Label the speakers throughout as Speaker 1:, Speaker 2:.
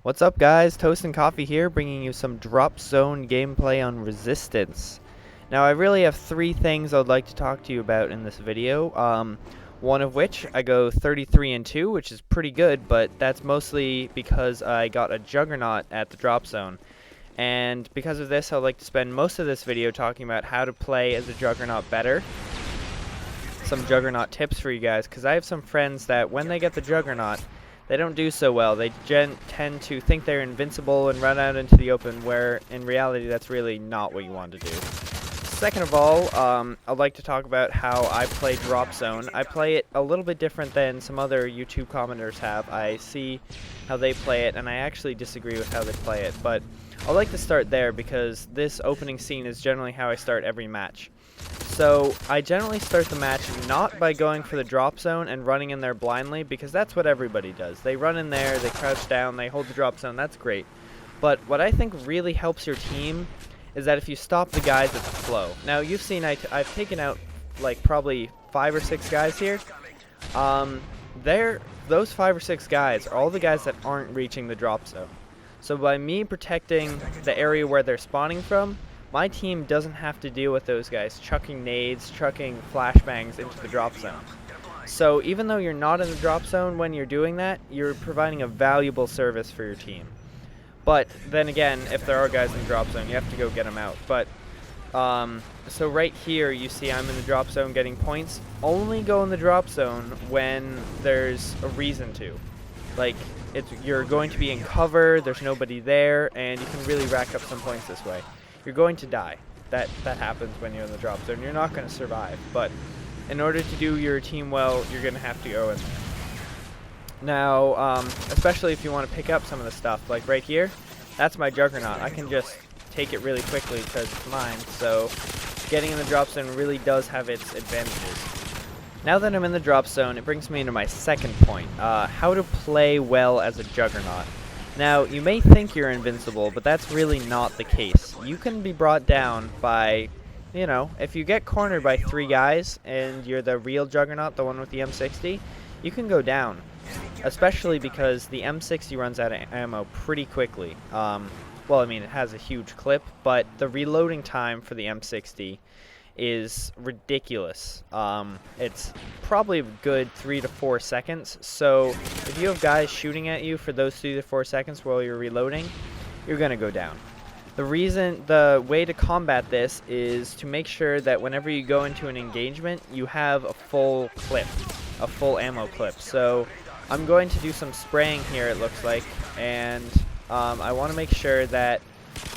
Speaker 1: What's up, guys? Toast and Coffee here, bringing you some drop zone gameplay on Resistance. Now, I really have three things I'd like to talk to you about in this video. One of which I go 33-2, which is pretty good, but that's mostly because I got a Juggernaut at the drop zone. And because of this, I'd like to spend most of this video talking about how to play as a Juggernaut better. Some Juggernaut tips for you guys, because I have some friends that when they get the Juggernaut, they don't do so well. They tend to think they're invincible and run out into the open, where in reality that's really not what you want to do. Second of all, I'd like to talk about how I play drop zone. I play it a little bit different than some other YouTube commenters have. I see how they play it, and I actually disagree with how they play it. But I'd like to start there because this opening scene is generally how I start every match. So I generally start the match not by going for the drop zone and running in there blindly, because that's what everybody does. They run in there, they crouch down, they hold the drop zone, that's great. But what I think really helps your team is that if you stop the guys at the flow. Now you've seen I've taken out like probably 5 or 6 guys here. Those 5 or 6 guys are all the guys that aren't reaching the drop zone. So by me protecting the area where they're spawning from, my team doesn't have to deal with those guys chucking nades, chucking flashbangs into the drop zone. So even though you're not in the drop zone when you're doing that, you're providing a valuable service for your team. But then again, if there are guys in the drop zone, you have to go get them out. But so right here, you see I'm in the drop zone getting points. Only go in the drop zone when there's a reason to. Like, you're going to be in cover, there's nobody there, and you can really rack up some points this way. You're going to die. That happens when you're in the drop zone. You're not going to survive. But in order to do your team well, you're going to have to go in there. Now, especially if you want to pick up some of the stuff, like right here, that's my Juggernaut. I can just take it really quickly because it's mine. So getting in the drop zone really does have its advantages. Now that I'm in the drop zone, it brings me into my second point, how to play well as a Juggernaut. Now, you may think you're invincible, but that's really not the case. You can be brought down by, if you get cornered by 3 guys and you're the real Juggernaut, the one with the M60, you can go down. Especially because the M60 runs out of ammo pretty quickly. Well, I mean, it has a huge clip, but the reloading time for the M60 is ridiculous. It's probably a good 3 to 4 seconds. So if you have guys shooting at you for those 3 to 4 seconds while you're reloading, you're gonna go down. The way to combat this is to make sure that whenever you go into an engagement, you have a full clip, a full ammo clip. So I'm going to do some spraying here, it looks like, and I want to make sure that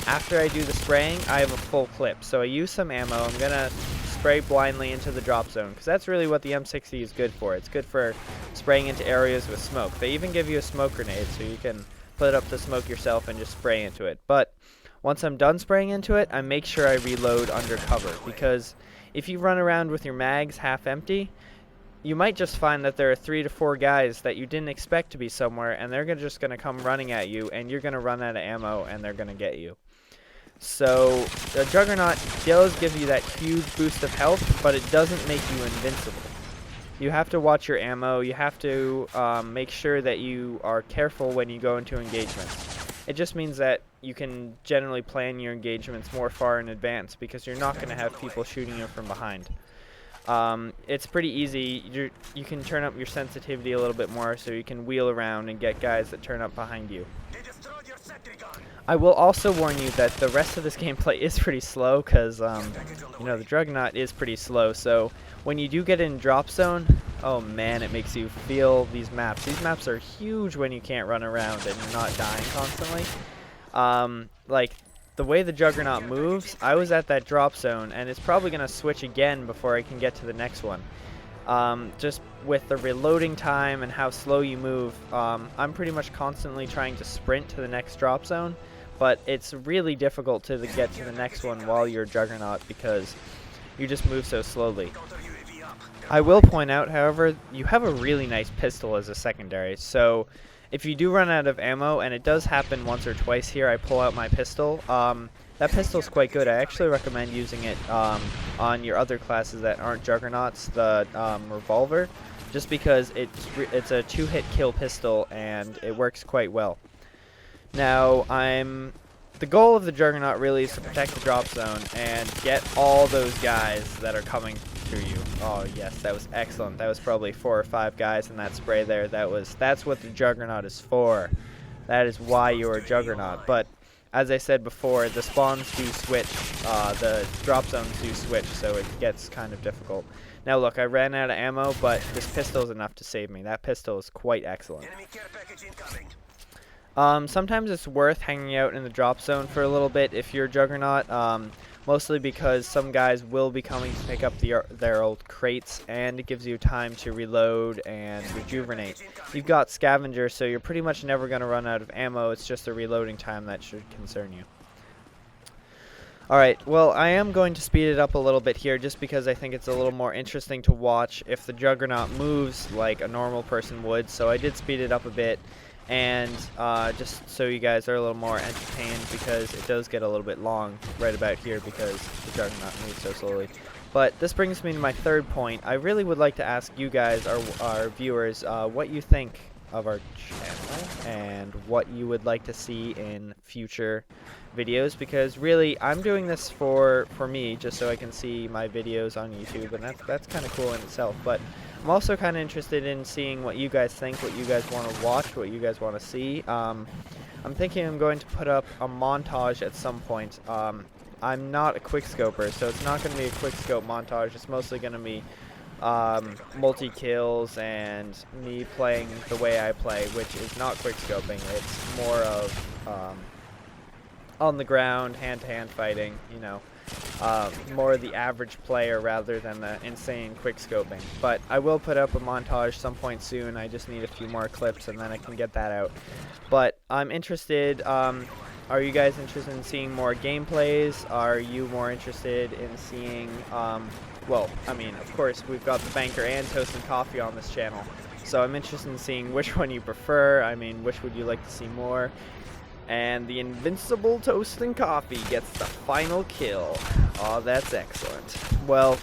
Speaker 1: after I do the spraying, I have a full clip. So I use some ammo. I'm going to spray blindly into the drop zone, because that's really what the M60 is good for. It's good for spraying into areas with smoke. They even give you a smoke grenade, so you can put up the smoke yourself and just spray into it. But once I'm done spraying into it, I make sure I reload under cover, because if you run around with your mags half empty, you might just find that there are 3 to 4 guys that you didn't expect to be somewhere, and they're just going to come running at you, and you're going to run out of ammo, and they're going to get you. So the Juggernaut does give you that huge boost of health, but it doesn't make you invincible. You have to watch your ammo. You have to make sure that you are careful when you go into engagements. It just means that you can generally plan your engagements more far in advance, because you're not going to have people shooting you from behind. It's pretty easy. You can turn up your sensitivity a little bit more, so you can wheel around and get guys that turn up behind you. I will also warn you that the rest of this gameplay is pretty slow, because the Juggernaut is pretty slow. So when you do get in drop zone, oh man, it makes you feel these maps. These maps are huge when you can't run around and you're not dying constantly. Like, the way the Juggernaut moves, I was at that drop zone, and it's probably going to switch again before I can get to the next one. Just with the reloading time and how slow you move, I'm pretty much constantly trying to sprint to the next drop zone, but it's really difficult to get to the next one while you're Juggernaut, because you just move so slowly. I will point out, however, you have a really nice pistol as a secondary, so if you do run out of ammo, and it does happen once or twice here, I pull out my pistol. That pistol's quite good. I actually recommend using it on your other classes that aren't Juggernauts, the revolver, just because it's a 2-hit kill pistol and it works quite well. Now, the goal of the Juggernaut really is to protect the drop zone and get all those guys that are coming to you. Oh yes, that was excellent. That was probably 4 or 5 guys in that spray there. That's what the Juggernaut is for. That is why you're a Juggernaut. But as I said before, the spawns do switch, the drop zones do switch, so it gets kind of difficult. Now look, I ran out of ammo, but this pistol is enough to save me. That pistol is quite excellent. Sometimes it's worth hanging out in the drop zone for a little bit if you're a Juggernaut, mostly because some guys will be coming to pick up their old crates, and it gives you time to reload and rejuvenate. You've got Scavenger, so you're pretty much never going to run out of ammo. It's just the reloading time that should concern you. Alright, well, I am going to speed it up a little bit here just because I think it's a little more interesting to watch if the Juggernaut moves like a normal person would, so I did speed it up a bit. And just so you guys are a little more entertained, because it does get a little bit long right about here because the Juggernaut moves so slowly. But this brings me to my third point. I really would like to ask you guys, our viewers, what you think of our channel and what you would like to see in future videos, because really I'm doing this for me, just so I can see my videos on YouTube, and that's kind of cool in itself. But I'm also kind of interested in seeing what you guys think, what you guys want to watch, what you guys want to see. I'm thinking I'm going to put up a montage at some point. I'm not a quickscoper, so it's not going to be a quickscope montage. It's mostly going to be multi-kills and me playing the way I play, which is not quickscoping. It's more of on the ground, hand-to-hand fighting, you know. More the average player rather than the insane quickscoping. But I will put up a montage some point soon. I just need a few more clips and then I can get that out. But I'm interested, are you guys interested in seeing more gameplays? Are you more interested in seeing, well, I mean, of course, we've got the Banker and Toast and Coffee on this channel. So I'm interested in seeing which one you prefer. I mean, which would you like to see more? And the invincible Toast and Coffee gets the final kill. Oh, that's excellent. Well,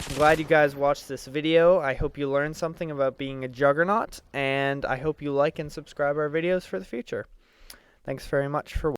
Speaker 1: I'm glad you guys watched this video. I hope you learned something about being a Juggernaut, and I hope you like and subscribe our videos for the future. Thanks very much for watching.